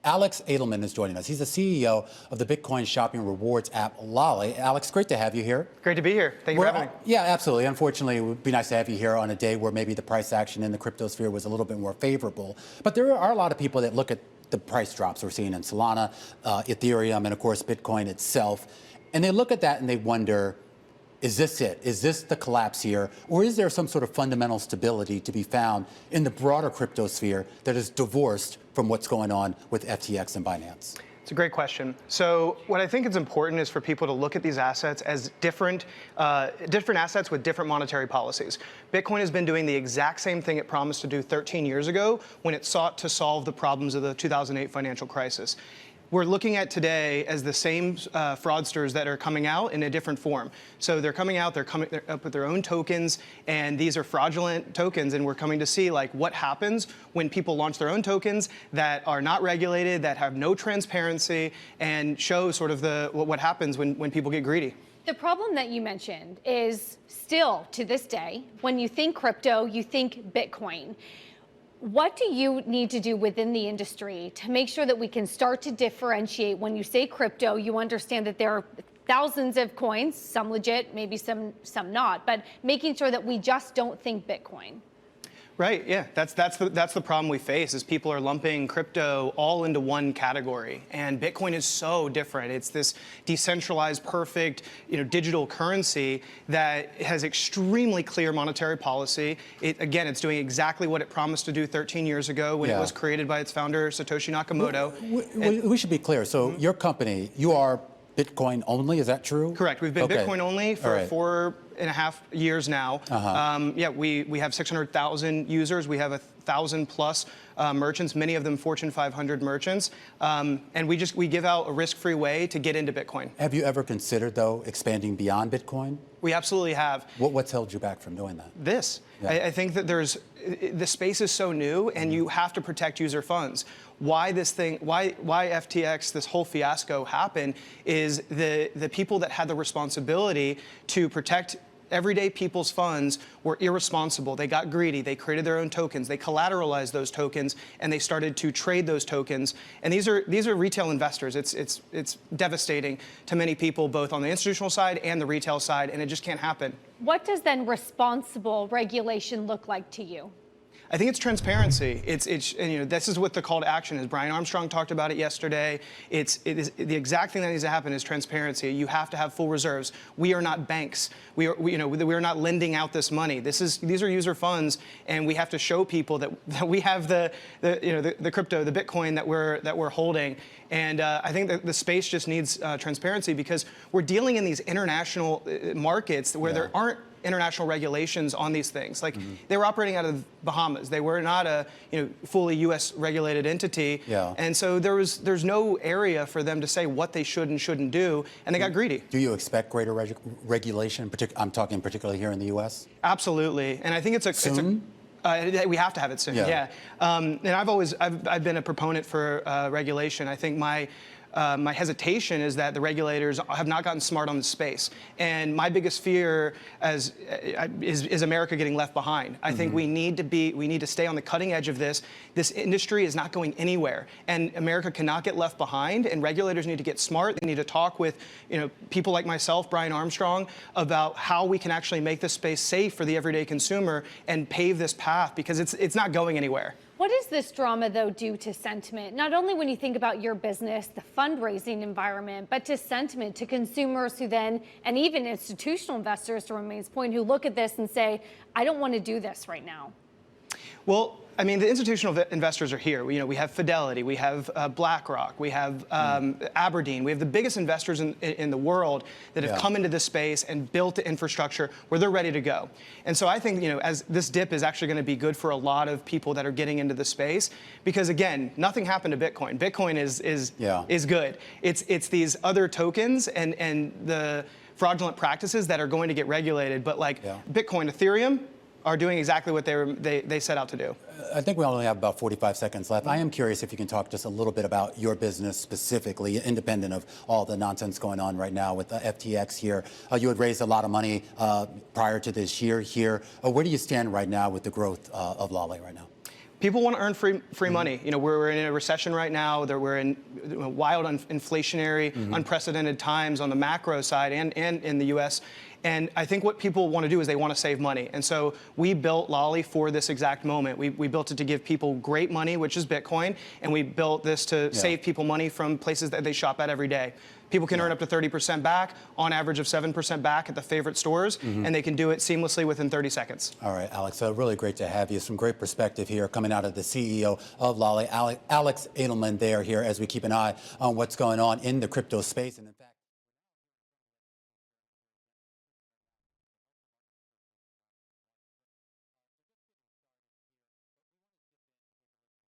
Alex Adelman is joining us. He's the CEO of the Bitcoin shopping rewards app Lolli. Alex, great to have you here. Great to be here. Thank you for having me. Yeah, absolutely. Unfortunately, it would be nice to have you here on a day where maybe the price action in the crypto sphere was a little bit more favorable. But there are a lot of people that look at the price drops we're seeing in Solana, Ethereum, and of course Bitcoin itself, and they look at that and they wonder, is this it? Is this the collapse here? Or is there some sort of fundamental stability to be found in the broader crypto sphere that is divorced from what's going on with FTX and Binance? It's a great question. So what I think is important is for people to look at these assets as different assets with different monetary policies. Bitcoin has been doing the exact same thing it promised to do 13 years ago when it sought to solve the problems of the 2008 financial crisis. We're looking at today as the same fraudsters that are coming out in a different form. So they're coming out, they're up with their own tokens, and these are fraudulent tokens, and we're coming to see like what happens when people launch their own tokens that are not regulated, that have no transparency, and show sort of what happens when people get greedy. The problem that you mentioned is still, to this day, when you think crypto, you think Bitcoin. What do you need to do within the industry to make sure that we can start to differentiate? When you say crypto, you understand that there are thousands of coins, some legit, maybe some not, but making sure that we just don't think Bitcoin. Right, yeah, that's the problem we face is people are lumping crypto all into one category, and Bitcoin is so different. It's this decentralized, perfect, digital currency that has extremely clear monetary policy. Again, it's doing exactly what it promised to do 13 years ago when it was created by its founder, Satoshi Nakamoto. We should be clear. So your company, you are Bitcoin only, is that true? Correct. We've been Bitcoin only for 4.5 years now. Yeah, we have 600,000 users. We have 1,000 plus merchants, many of them Fortune 500 merchants. And we give out a risk-free way to get into Bitcoin. Have you ever considered, though, expanding beyond Bitcoin? We absolutely have. What's held you back from doing that? This. Yeah. I think that the space is so new, and you have to protect user funds. Why FTX, this whole fiasco happened, is the people that had the responsibility to protect everyday people's funds were irresponsible. They got greedy. They created their own tokens. They collateralized those tokens, and they started to trade those tokens. And these are retail investors. It's devastating to many people, both on the institutional side and the retail side, and it just can't happen. What does then responsible regulation look like to you? I think it's transparency. This is what the call to action is. Brian Armstrong talked about it yesterday. It is the exact thing that needs to happen is transparency. You have to have full reserves. We are not banks. We are not lending out this money. These are user funds, and we have to show people that we have the crypto, the Bitcoin that we're holding. And I think that the space just needs transparency because we're dealing in these international markets where there aren't international regulations on these things. Like they were operating out of Bahamas. They were not a fully U.S. regulated entity. Yeah. And so there's no area for them to say what they should and shouldn't do, and they got greedy. Do you expect greater regulation? I'm talking particularly here in the U.S. Absolutely, and I think it's soon. We have to have it soon. Yeah. And I've been a proponent for regulation. I think my hesitation is that the regulators have not gotten smart on the space. And my biggest fear is America getting left behind. I think we need to stay on the cutting edge of this. This industry is not going anywhere. And America cannot get left behind, and regulators need to get smart. They need to talk with people like myself, Brian Armstrong, about how we can actually make this space safe for the everyday consumer and pave this path because it's not going anywhere. What does this drama, though, do to sentiment? Not only when you think about your business, the fundraising environment, but to sentiment, to consumers who then, and even institutional investors, to Romaine's point, who look at this and say, I don't want to do this right now. Well, I mean, the institutional investors are here. We have Fidelity, we have BlackRock, we have Aberdeen. We have the biggest investors in the world that have come into this space and built the infrastructure where they're ready to go. And so I think, as this dip is actually going to be good for a lot of people that are getting into the space, because again, nothing happened to Bitcoin. Bitcoin is good. It's these other tokens and the fraudulent practices that are going to get regulated. But like Bitcoin, Ethereum are doing exactly what they set out to do. I think we only have about 45 seconds left. I am curious if you can talk just a little bit about your business specifically, independent of all the nonsense going on right now with FTX here. You had raised a lot of money prior to this year here. Where do you stand right now with the growth of Lolli right now? People want to earn free money. You know, we're in a recession right now. We're in wild inflationary, unprecedented times on the macro side and in the U.S. And I think what people want to do is they want to save money. And so we built Lolli for this exact moment. We built it to give people great money, which is Bitcoin, and we built this to save people money from places that they shop at every day. People can earn up to 30% back, on average of 7% back at the favorite stores, and they can do it seamlessly within 30 seconds. All right, Alex, really great to have you. Some great perspective here coming out of the CEO of Lolli, Alex Adelman there here as we keep an eye on what's going on in the crypto space. And in fact,